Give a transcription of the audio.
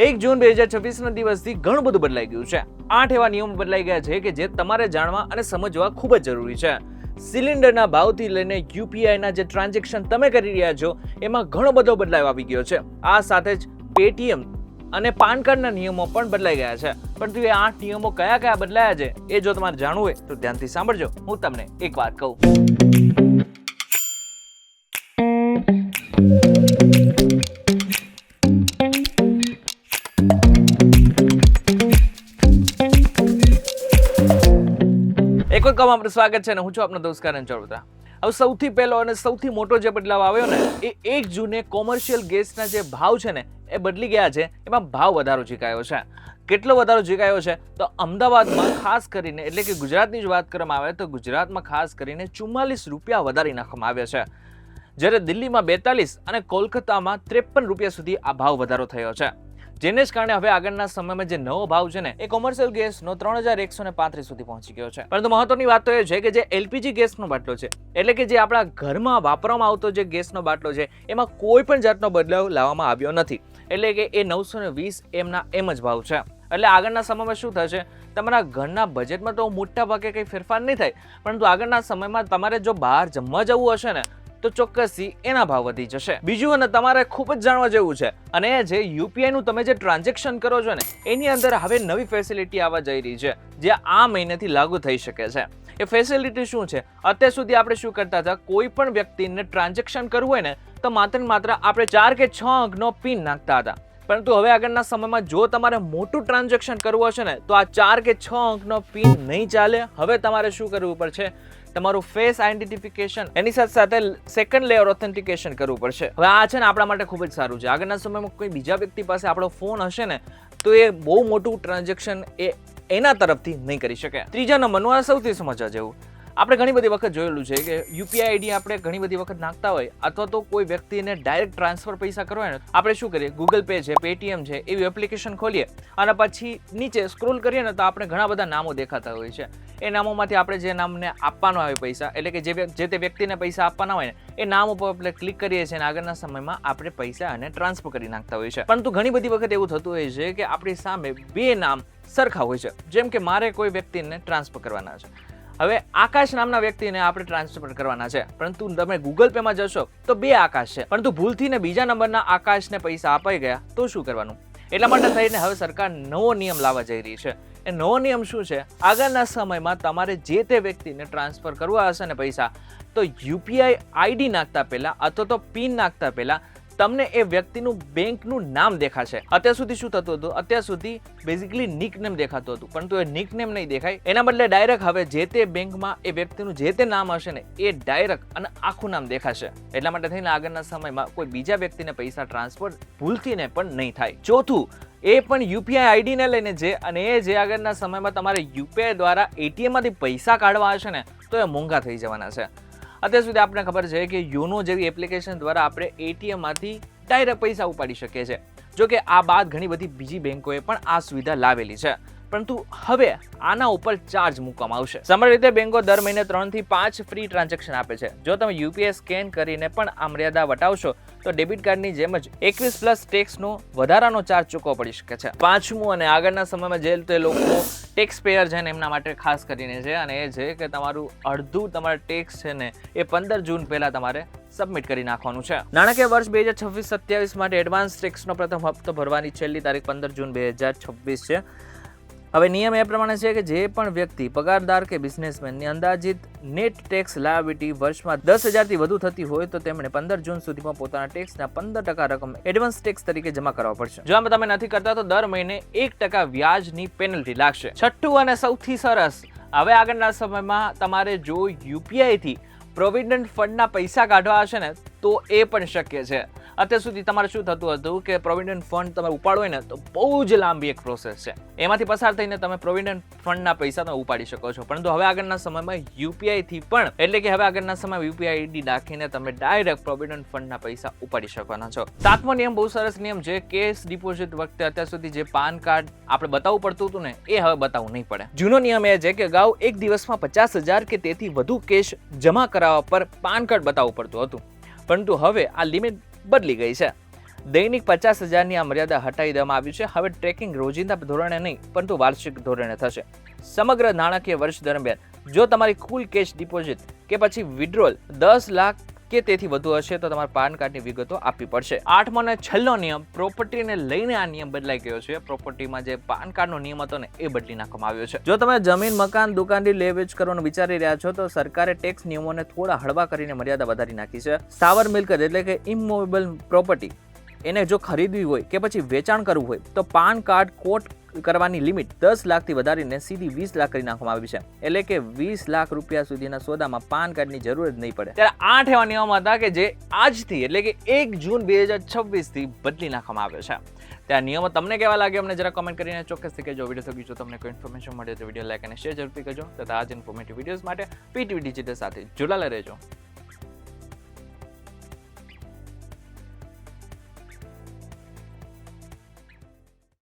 1 જૂન 2026 દિવસથી ઘણું બધું બદલાઈ ગયું છે। 8 એવા નિયમો બદલાઈ ગયા છે કે જે તમારે જાણવા અને સમજવા ખૂબ જ જરૂરી છે। સિલિન્ડરના ભાવથી લઈને યુપીઆઈના જે ટ્રાન્ઝેક્શન તમે કરી રહ્યા છો એમાં ઘણો બધો બદલાવ આવી ગયો છે। આ સાથે જ પેટીએમ અને પાન કાર્ડના નિયમો પણ બદલાઈ ગયા છે। પરંતુ એ 8 નિયમો કયા કયા બદલાયા છે એ જો તમારે જાણવું હોય તો ધ્યાનથી સાંભળજો। હું તમને એક વાત કહું। એક વખત આપનું સ્વાગત છે ને હું છું આપનો દોસ્ત કરણ ચૌધરી। હવે સૌથી પહેલો અને સૌથી મોટો જે બદલાવ આવ્યો ને એ 1 જૂને કોમર્શિયલ ગેસના જે ભાવ છે ને એ બદલી ગયા છે। એમાં ભાવ વધારો ઝીકાયો છે। કેટલો વધારો ઝીકાયો છે તો અમદાવાદમાં ખાસ કરીને એટલે કે ગુજરાતની જ વાત કરવામાં આવે તો ગુજરાતમાં ખાસ કરીને 44 રૂપિયા વધારી નાખવામાં આવ્યા છે, જ્યારે દિલ્હીમાં 42 અને કોલકાતામાં 53 રૂપિયા સુધી આ ભાવ વધારો થયો છે। જેને જ કારણે હવે આગળના સમયમાં જે નવો ભાવ છે ને એ કોમર્શિયલ ગેસનો 3135 સુધી પહોંચી ગયો છે। પરંતુ મહત્વની વાત તો એ છે કે જે એલપીજી ગેસનો બાટલો છે એટલે કે જે આપણા ઘરમાં વાપરવામાં આવતો જે ગેસનો બાટલો છે એમાં કોઈ પણ જાતનો બદલાવ લાવવામાં આવ્યો નથી। એટલે કે એ 920 એમના એમ જ ભાવ છે। એટલે આગળના સમયમાં શું થશે, તમારા ઘરના બજેટમાં તો મોટા ભાગે કંઈ ફેરફાર નહીં થાય, પરંતુ આગળના સમયમાં તમારે જો બહાર જમવા જવું હશે ને તો ચોક્કસથી એના ભાવ વધી જશે। બીજું અને તમારે ખૂબ જ જાણવા જેવું છે અને એ જે યુપીઆઈનું તમે જે ટ્રાન્ઝેક્શન કરો છો ને એની અંદર હવે નવી ફેસિલિટી આવવા જઈ રહી છે જે આ મહિનેથી લાગુ થઈ શકે છે। એ ફેસિલિટી શું છે? અત્યાર સુધી આપણે શું કરતા હતા, કોઈ પણ વ્યક્તિને ટ્રાન્ઝેક્શન કરવું હોય ને તો માત્ર ને માત્ર આપણે 4 કે 6 અંકનો પિન નાખતા હતા, પરંતુ હવે આગળના સમયમાં જો તમારે મોટું ટ્રાન્ઝેક્શન કરવું હશે ને તો આ 4 કે 6 અંકનો પિન નહીં ચાલે। હવે તમારે શું કરવું પડશે, તમારું ફેસ આઈડેન્ટિફિકેશન એની સાથે સાથે સેકન્ડ લેયર ઓથેન્ટિકેશન કરવું પડશે। હવે આ છે ને આપણા માટે ખૂબ જ સારું છે। આગળના સમયમાં કોઈ બીજા વ્યક્તિ પાસે આપણો ફોન હશે ને તો એ બહુ મોટું ટ્રાન્ઝેક્શન એના તરફથી નહીં કરી શકે। ત્રીજા નંબરનું આ સૌથી સમજવા જેવું, આપણે ઘણી બધી વખત જોયેલું છે કે યુપીઆઈ આઈડી આપણે ઘણી બધી વખત નાખતા હોય અથવા તો કોઈ વ્યક્તિને ડાયરેક્ટ ટ્રાન્સફર પૈસા કરવા હોય ને આપણે શું કરીએ, ગૂગલ પે છે, પેટીએમ છે એવી એપ્લિકેશન ખોલીએ અને પછી નીચે સ્ક્રોલ કરીએ ને તો આપણે ઘણા બધા નામો દેખાતા હોય છે। એ નામોમાંથી આપણે જે નામને આપવાનો આવે પૈસા એટલે કે જે તે વ્યક્તિને પૈસા આપવાના હોય ને એ નામ ઉપર આપણે ક્લિક કરીએ છીએ અને આગળના સમયમાં આપણે પૈસા અને ટ્રાન્સફર કરી નાખતા હોય છે। પરંતુ ઘણી બધી વખત એવું થતું હોય છે કે આપણી સામે બે નામ સરખા હોય છે। જેમ કે મારે કોઈ વ્યક્તિને ટ્રાન્સફર કરવાના છે, હવે આકાશ નામના વ્યક્તિને આપણે ટ્રાન્સફર કરવાના છે, પરંતુ તમે ગૂગલ પે માં જશો તો બે આકાશ છે, પરંતુ ભૂલથી ને બીજા નંબરના આકાશને પૈસા અપાઈ ગયા તો શું કરવાનું? એટલા માટે થઈને હવે સરકાર નવો નિયમ લાવવા જઈ રહી છે। એ નવો નિયમ શું છે, આગળના સમયમાં તમારે જે તે વ્યક્તિને ટ્રાન્સફર કરવા હશે ને પૈસા તો યુપીઆઈ આઈડી નાખતા પહેલા અથવા તો પિન નાખતા પહેલા તમને એ વ્યક્તિનું બેંકનું નામ દેખાશે। અત્યાર સુધી શું થતું હતું, અત્યાર સુધી બેઝિકલી નિકનેમ દેખાતું હતું, પરંતુ એ નિકનેમ નહીં દેખાય, એના બદલે ડાયરેક્ટ હવે જે તે બેંકમાં એ વ્યક્તિનું જે તે નામ હશે ને એ ડાયરેક્ટ અને આખું નામ દેખાશે। એટલા માટે થઈને આગળના સમયમાં કોઈ બીજા વ્યક્તિને પૈસા ટ્રાન્સફર ભૂલથી ને પણ નહીં થાય। ચોથું, એ પણ યુપીઆઈ આઈડીને લઈને છે અને એ જે આગળના સમયમાં તમારે યુપીઆઈ દ્વારા એટીએમમાંથી પૈસા કાઢવા હશે ને તો એ મોંઘા થઈ જવાના છે। અત્યાર સુધી આપણને ખબર છે કે યોનો જેવી એપ્લિકેશન દ્વારા આપણે એટીએમમાંથી ડાયરેક્ટ પૈસા ઉપાડી શકીએ છીએ। જો કે આ બાદ ઘણી બધી બીજી બેંકોએ પણ આ સુવિધા લાવેલી છે, પરંતુ હવે આના ઉપર ચાર્જ મૂકવામાં આવશે। સામાન્ય રીતે બેંકો દર મહિને 3 થી 5 ફ્રી ટ્રાન્ઝેક્શન આપે છે। જો તમે યુપીઆઈ સ્કેન કરીને પણ આ મર્યાદા વટાવશો તો ડેબિટ કાર્ડની જેમ જ 21+ ટેક્સનો વધારાનો ચાર્જ ચૂકવવો પડી શકે છે। પાંચમું અને આગળના સમયમાં જે તે લોકો ટેક્સ પેયર છે ને એમના માટે ખાસ કરીને છે અને એ છે કે તમારું અડધું તમારા ટેક્સ છે ને એ 15 જૂન પહેલા તમારે સબમિટ કરી નાખવાનું છે। નાણાકીય વર્ષ 2026-27 માટે એડવાન્સ ટેક્સનો પ્રથમ હપ્તો ભરવાની છેલ્લી તારીખ 15 જૂન 2026 છે। હવે નિયમ એ પ્રમાણે છે કે જે પણ વ્યક્તિ પગારદાર કે બિઝનેસમેનની અંદાજિત નેટ ટેક્સ લાયબિલિટી વર્ષમાં 10,000 થી વધુ થતી હોય તો તેમણે 15 જૂન સુધીમાં પોતાના ટેક્સના 15% રકમ એડવાન્સ ટેક્સ તરીકે જમા કરવા પડશે। જો આમાં તમે નથી કરતા તો દર મહિને 1% વ્યાજની પેનલ્ટી લાગશે। છઠ્ઠું અને સૌથી સરસ, હવે આગળના સમયમાં તમારે જો યુપીઆઈ થી પ્રોવિડન્ટ ફંડના પૈસા કાઢવા હશે ને તો એ પણ શક્ય છે। અત્યાર સુધી તમારે શું થતું હતું કે પ્રોવિડન્ટ ફંડ તમે ઉપાડો હોય ને તો બહુ જ લાંબી એક પ્રોસેસ છે, એમાંથી પસાર થઈને તમે પ્રોવિડન્ટ ફંડના પૈસા તમે ઉપાડી શકો છો, પરંતુ હવે આગળના સમયમાં યુપીઆઈ થી પણ એટલે કે હવે આગળના સમયમાં યુપીઆઈ આઈડી નાખીને તમે ડાયરેક્ટ પ્રોવિડન્ટ ફંડના પૈસા ઉપાડી શકવાના છો। સાતમો નિયમ બહુ સરસ નિયમ છે, કેશ ડિપોઝિટ વખતે અત્યાર સુધી જે પાન કાર્ડ આપણે બતાવવું પડતું હતું ને એ હવે બતાવવું નહીં પડે। જૂનો નિયમ એ છે કે અગાઉ એક દિવસમાં 50,000 કે તેથી વધુ કેશ જમા કરાવવા પર પાન કાર્ડ બતાવવું પડતું હતું, પરંતુ હવે આ લિમિટ બદલી ગઈ છે। દૈનિક 50,000ની આ મર્યાદા હટાવી દેવામાં આવી છે. હવે ટ્રેકિંગ રોજિંદા ધોરણે નહીં પરંતુ વાર્ષિક ધોરણે થશે. સમગ્ર નાણાકીય વર્ષ દરમિયાન જો તમારી કુલ કેશ ડિપોઝિટ કે પછી વિડ્રોલ 10 લાખ કે તેથી વધુ હશે તો તમારે પાન કાર્ડની વિગતો આપવી પડશે. 8મો અને છેલ્લો નિયમ, પ્રોપર્ટીને લઈને આ નિયમ બદલાઈ ગયો છે. પ્રોપર્ટીમાં જે પાન કાર્ડનો નિયમ હતો ને એ બદલી નાખવામાં આવ્યો છે. જો તમે જમીન, મકાન, દુકાનથી લે વેચ કરવાનું વિચારી રહ્યા છો તો સરકારે ટેક્સ નિયમોને થોડા હળવા કરીને મર્યાદા વધારી નાખી છે. સ્થાવર મિલકત એટલે કે ઇમૂવેબલ પ્રોપર્ટી એને જો ખરીદવી હોય કે પછી વેચાણ કરવું હોય તો પાન કાર્ડ કોટ કરવાની લિમિટ 10 લાખથી વધારીને સીધી 20 લાખ કરી નાખવામાં આવી છે. એટલે કે 20 લાખ રૂપિયા સુધીના સોદામાં પાન કાર્ડની જરૂર જ નહીં પડે. ત્યારે 8 એવા નિયમ હતા કે જે આજથી એટલે કે 1 જૂન 2026 થી બદલી નાખવામાં આવ્યો છે. ત્યાં નિયમો તમને કેવા લાગે અમને જરા કોમેન્ટ કરીને ચોક્કસથી કહેજો. વિડીયો થકી જો તમને કોઈ ઇન્ફોર્મેશન મળે તો વિડીયો લાઈક અને શેર જરૂરથી કરજો તથા આ જ ઇન્ફોર્મેટિવ વિડીયોઝ માટે PTV ડિજિટલ સાથે જોડાયેલા રહેજો.